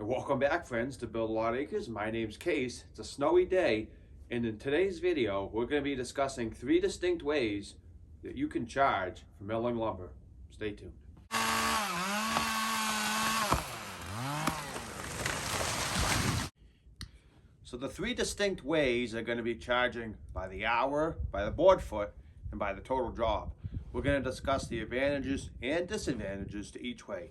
Welcome back, friends, to Build a Lot of Acres. My name's Case. It's a snowy day, and in today's video, we're going to be discussing 3 distinct ways that you can charge for milling lumber. Stay tuned. So the 3 distinct ways are going to be charging by the hour, by the board foot, and by the total job. We're going to discuss the advantages and disadvantages to each way.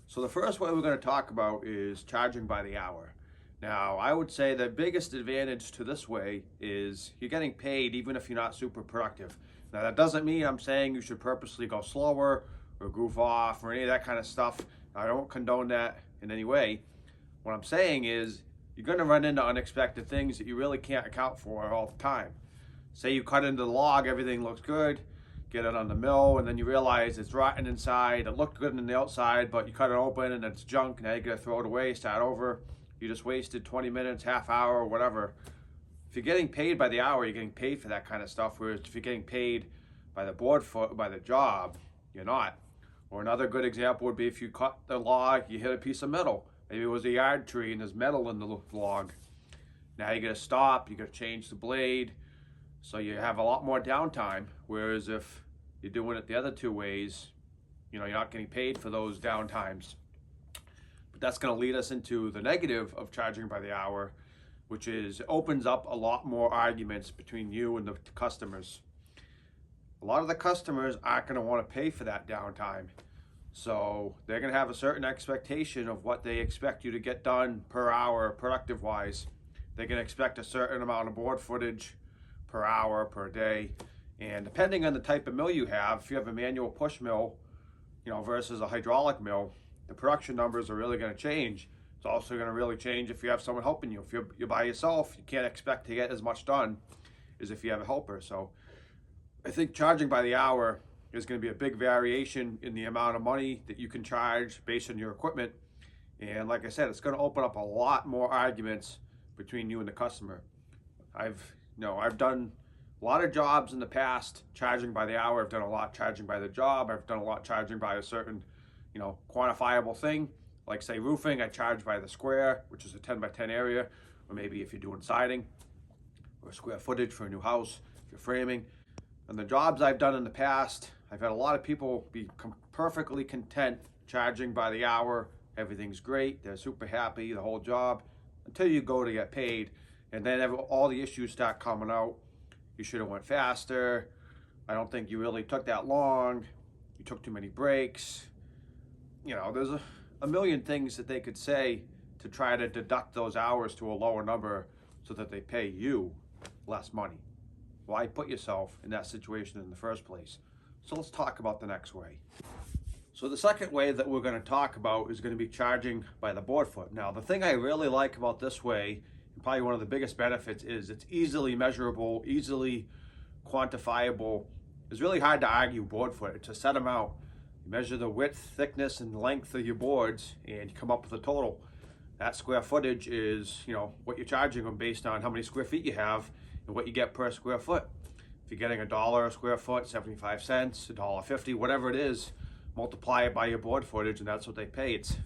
So the first way we're going to talk about is charging by the hour. Now, I would say the biggest advantage to this way is you're getting paid even if you're not super productive. Now, that doesn't mean I'm saying you should purposely go slower or goof off or any of that kind of stuff. I don't condone that in any way. What I'm saying is you're going to run into unexpected things that you really can't account for all the time. Say you cut into the log, everything looks good, get it on the mill, and then you realize it's rotten inside. It looked good on the outside, but you cut it open and it's junk. Now you gotta throw it away, start over. You just wasted 20 minutes, half hour, whatever. If you're getting paid by the hour, you're getting paid for that kind of stuff. Whereas if you're getting paid by the board foot, by the job, you're not. Or another good example would be if you cut the log, you hit a piece of metal. Maybe it was a yard tree and there's metal in the log. Now you gotta stop, you gotta change the blade. So you have a lot more downtime, whereas if you're doing it the other 2 ways, you're not getting paid for those downtimes. But that's going to lead us into the negative of charging by the hour, which is it opens up a lot more arguments between you and the customers. A lot of the customers aren't going to want to pay for that downtime. So they're going to have a certain expectation of what they expect you to get done per hour, productive-wise. They're going to expect a certain amount of board footage per hour, per day. And depending on the type of mill you have, if you have a manual push mill, versus a hydraulic mill, the production numbers are really going to change. It's also going to really change if you have someone helping you. If you're by yourself, you can't expect to get as much done as if you have a helper. So I think charging by the hour is going to be a big variation in the amount of money that you can charge based on your equipment. And like I said, it's going to open up a lot more arguments between you and the customer. I've done a lot of jobs in the past charging by the hour. I've done a lot charging by the job. I've done a lot charging by a certain, quantifiable thing. Like say roofing, I charge by the square, which is a 10 by 10 area. Or maybe if you're doing siding or square footage for a new house, if you're framing. And the jobs I've done in the past, I've had a lot of people be perfectly content charging by the hour. Everything's great. They're super happy, the whole job, until you go to get paid. And then all the issues start coming out. You should have went faster. I don't think you really took that long. You took too many breaks. There's a million things that they could say to try to deduct those hours to a lower number so that they pay you less money. Why put yourself in that situation in the first place? So let's talk about the next way. So the second way that we're going to talk about is going to be charging by the board foot. Now, the thing I really like about this way, probably one of the biggest benefits, is it's easily measurable, easily quantifiable. It's really hard to argue board foot. It's a set amount. You measure the width, thickness, and length of your boards, and you come up with a total. That square footage is, what you're charging them based on how many square feet you have and what you get per square foot. If you're getting $1 a square foot, 75 cents, $1.50, whatever it is, multiply it by your board footage, and that's what they pay. It's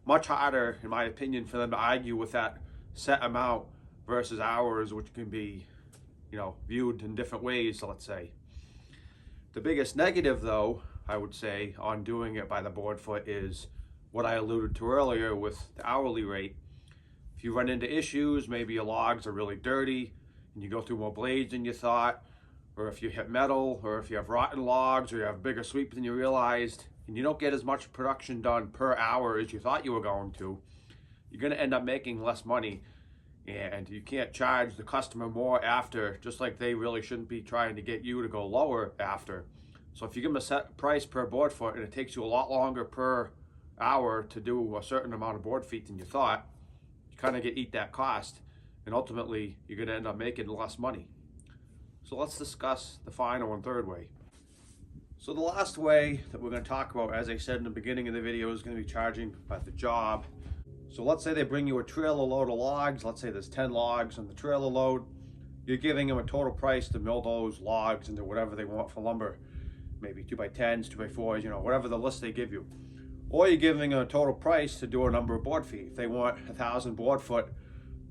much harder, in my opinion, for them to argue with that set amount versus hours, which can be, viewed in different ways, let's say. The biggest negative, though, I would say, on doing it by the board foot is what I alluded to earlier with the hourly rate. If you run into issues, maybe your logs are really dirty and you go through more blades than you thought, or if you hit metal, or if you have rotten logs, or you have bigger sweep than you realized, and you don't get as much production done per hour as you thought you were going to, you're going to end up making less money, and you can't charge the customer more after, just like they really shouldn't be trying to get you to go lower after. So if you give them a set price per board foot and it takes you a lot longer per hour to do a certain amount of board feet than you thought, you kind of eat that cost, and ultimately you're going to end up making less money. So let's discuss the final and third way. So the last way that we're going to talk about, as I said in the beginning of the video, is going to be charging by the job. So let's say they bring you a trailer load of logs. Let's say there's 10 logs on the trailer load. You're giving them a total price to mill those logs into whatever they want for lumber. Maybe 2x10s, 2x4s, whatever the list they give you. or you're giving them a total price to do a number of board feet. If they want 1,000 board foot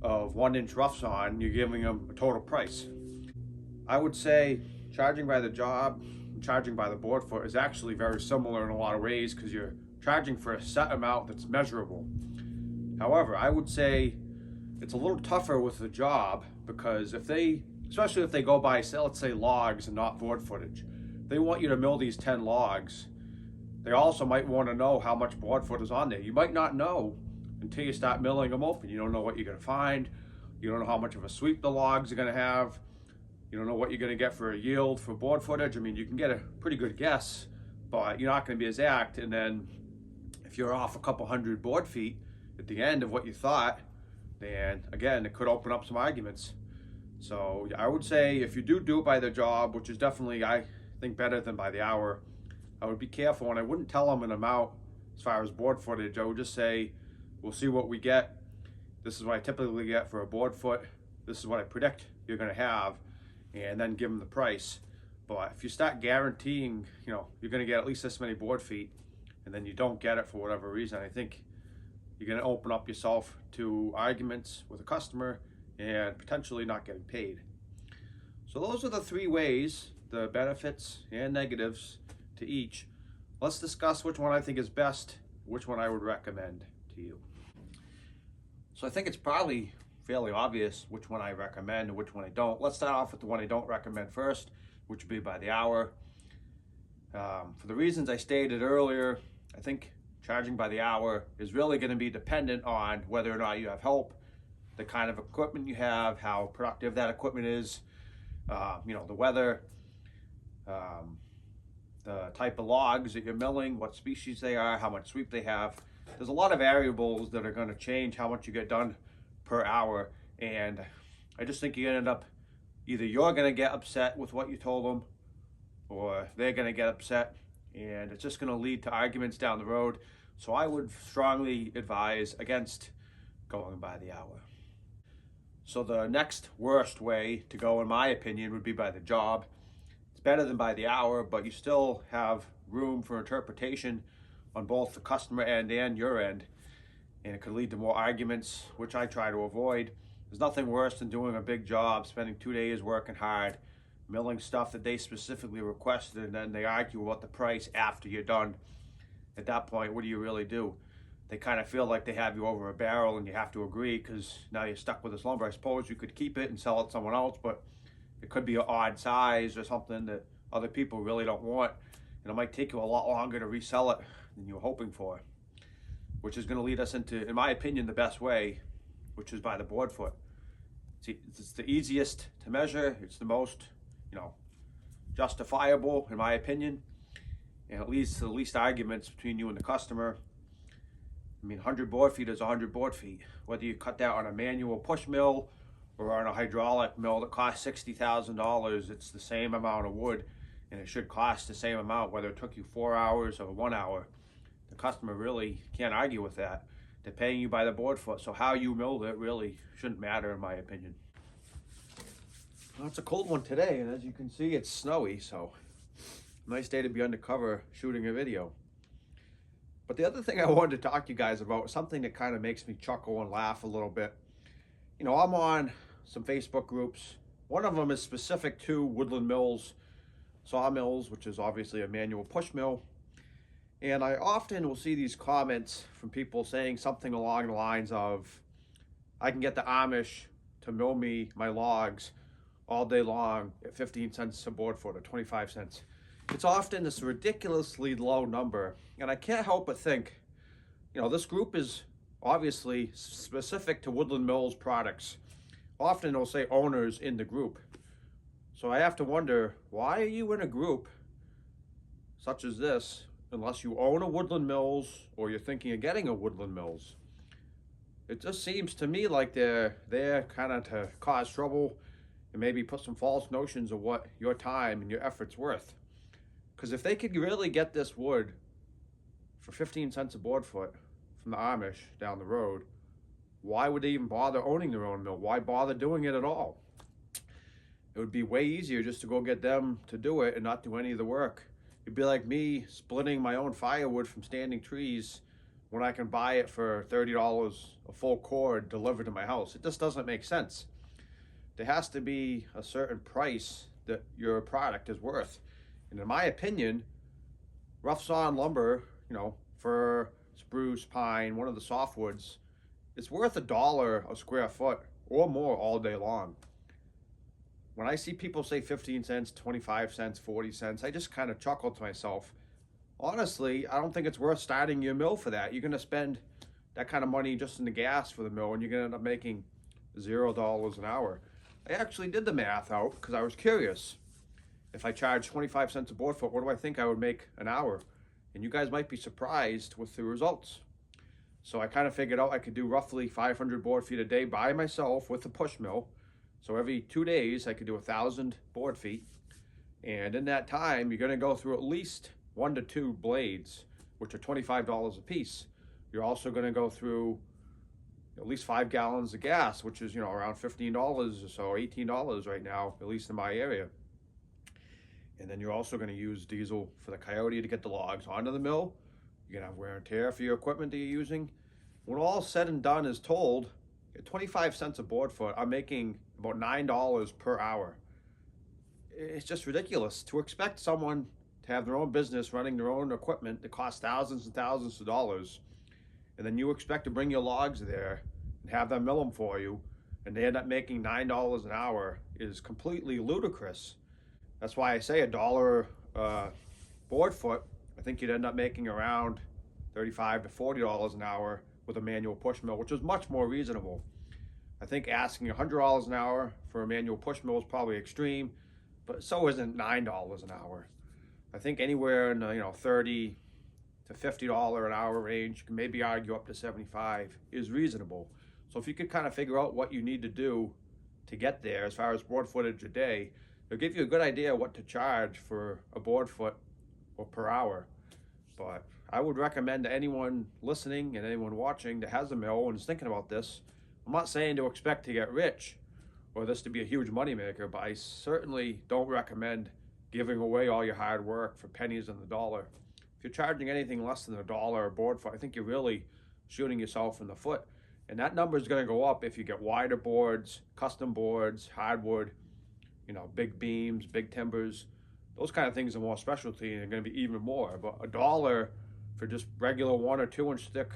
of 1-inch rough sawn, you're giving them a total price. I would say charging by the job, charging by the board foot is actually very similar in a lot of ways because you're charging for a set amount that's measurable. However, I would say it's a little tougher with the job because especially if they go by, say, let's say logs and not board footage, they want you to mill these 10 logs. They also might want to know how much board foot is on there. You might not know until you start milling them open. You don't know what you're going to find. You don't know how much of a sweep the logs are going to have. You don't know what you're going to get for a yield for board footage. I mean, you can get a pretty good guess, but you're not going to be exact. And then if you're off a couple hundred board feet at the end of what you thought, then again, it could open up some arguments. So I would say if you do it by the job, which is definitely, I think, better than by the hour, I would be careful, and I wouldn't tell them an amount as far as board footage. I would just say, we'll see what we get. This is what I typically get for a board foot. This is what I predict you're going to have, and then give them the price. But if you start guaranteeing, you're going to get at least this many board feet, and then you don't get it for whatever reason, I think you're going to open up yourself to arguments with a customer and potentially not getting paid. So those are the 3 ways, the benefits and negatives to each. Let's discuss which one I think is best, which one I would recommend to you. So I think it's probably fairly obvious which one I recommend and which one I don't. Let's start off with the one I don't recommend first, which would be by the hour. For the reasons I stated earlier, I think charging by the hour is really going to be dependent on whether or not you have help, the kind of equipment you have, how productive that equipment is, the weather, the type of logs that you're milling, what species they are, how much sweep they have. There's a lot of variables that are going to change how much you get done per hour, and I just think you end up, either you're going to get upset with what you told them, or they're going to get upset, and it's just going to lead to arguments down the road. So I would strongly advise against going by the hour. So the next worst way to go, in my opinion, would be by the job. It's better than by the hour, but you still have room for interpretation on both the customer end and your end, and it could lead to more arguments, which I try to avoid. There's nothing worse than doing a big job, spending 2 days working hard, milling stuff that they specifically requested, and then they argue about the price after you're done. At that point, what do you really do? They kind of feel like they have you over a barrel, and you have to agree because now you're stuck with this lumber. I suppose you could keep it and sell it to someone else, but it could be an odd size or something that other people really don't want, and it might take you a lot longer to resell it than you were hoping for, which is going to lead us into, in my opinion, the best way, which is by the board foot. It's the easiest to measure. It's the most, justifiable, in my opinion, and it leads to the least arguments between you and the customer. I mean, 100 board feet is 100 board feet. Whether you cut that on a manual push mill or on a hydraulic mill that costs $60,000, it's the same amount of wood, and it should cost the same amount whether it took you 4 hours or 1 hour. The customer really can't argue with that. They're paying you by the board foot, so how you milled it really shouldn't matter, in my opinion. Well, it's a cold one today, and as you can see, it's snowy, so nice day to be undercover shooting a video. But the other thing I wanted to talk to you guys about is something that kind of makes me chuckle and laugh a little bit. I'm on some Facebook groups. One of them is specific to Woodland Mills, sawmills, which is obviously a manual push mill. And I often will see these comments from people saying something along the lines of, I can get the Amish to mill me my logs all day long at 15 cents a board foot or 25 cents. It's often this ridiculously low number, and I can't help but think, this group is obviously specific to Woodland Mills products. Often they'll say owners in the group. So I have to wonder, why are you in a group such as this unless you own a Woodland Mills or you're thinking of getting a Woodland Mills? It just seems to me like they're there kind of to cause trouble and maybe put some false notions of what your time and your effort's worth. Because if they could really get this wood for 15 cents a board foot from the Amish down the road, why would they even bother owning their own mill? Why bother doing it at all? It would be way easier just to go get them to do it and not do any of the work It'd be like me splitting my own firewood from standing trees when I can buy it for $30 a full cord delivered to my house. It just doesn't make sense. There has to be a certain price that your product is worth. And in my opinion, rough sawn lumber, fir, spruce, pine, one of the softwoods, it's worth $1 a square foot or more all day long. When I see people say 15 cents, 25 cents, 40 cents, I just kind of chuckle to myself. Honestly, I don't think it's worth starting your mill for that. You're going to spend that kind of money just in the gas for the mill, and you're going to end up making $0 an hour. I actually did the math out because I was curious. If I charge 25 cents a board foot, what do I think I would make an hour? And you guys might be surprised with the results. So I kind of figured out I could do roughly 500 board feet a day by myself with the push mill. So every 2 days I could do 1,000 board feet. And in that time, you're going to go through at least 1 to 2 blades, which are $25 a piece. You're also going to go through at least 5 gallons of gas, which is, around $15 or so, $18 right now, at least in my area. And then you're also going to use diesel for the Coyote to get the logs onto the mill. You're going to have wear and tear for your equipment that you're using. When all said and done is told, at 25 cents a board foot, I'm making about $9 per hour. It's just ridiculous to expect someone to have their own business running their own equipment that costs thousands and thousands of dollars, and then you expect to bring your logs there and have them mill them for you, and they end up making $9 an hour is completely ludicrous. That's why I say $1 board foot. I think you'd end up making around $35 to $40 an hour with a manual push mill, which is much more reasonable. I think asking $100 an hour for a manual push mill is probably extreme, but so isn't $9 an hour. I think anywhere in the $30 to $50 an hour range, you can maybe argue up to $75, is reasonable. So if you could kind of figure out what you need to do to get there as far as board footage a day, it'll give you a good idea what to charge for a board foot or per hour. But I would recommend to anyone listening and anyone watching that has a mill and is thinking about this, I'm not saying to expect to get rich or this to be a huge moneymaker, but I certainly don't recommend giving away all your hard work for pennies on the dollar. If you're charging anything less than $1 a board foot, I think you're really shooting yourself in the foot. And that number is going to go up if you get wider boards, custom boards, hardwood, big beams, big timbers. Those kind of things are more specialty and are going to be even more. But $1 for just regular 1 or 2 inch thick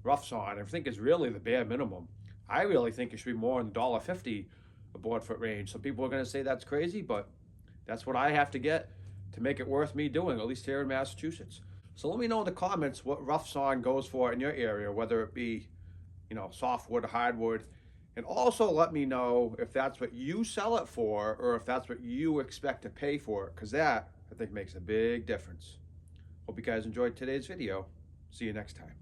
rough sawn, I think is really the bare minimum. I really think it should be more in the $1.50 a board foot range. Some people are going to say that's crazy, but that's what I have to get to make it worth me doing, at least here in Massachusetts. So let me know in the comments what rough sawn goes for in your area, whether it be, softwood, hardwood. And also let me know if that's what you sell it for or if that's what you expect to pay for it, because that, I think, makes a big difference. Hope you guys enjoyed today's video. See you next time.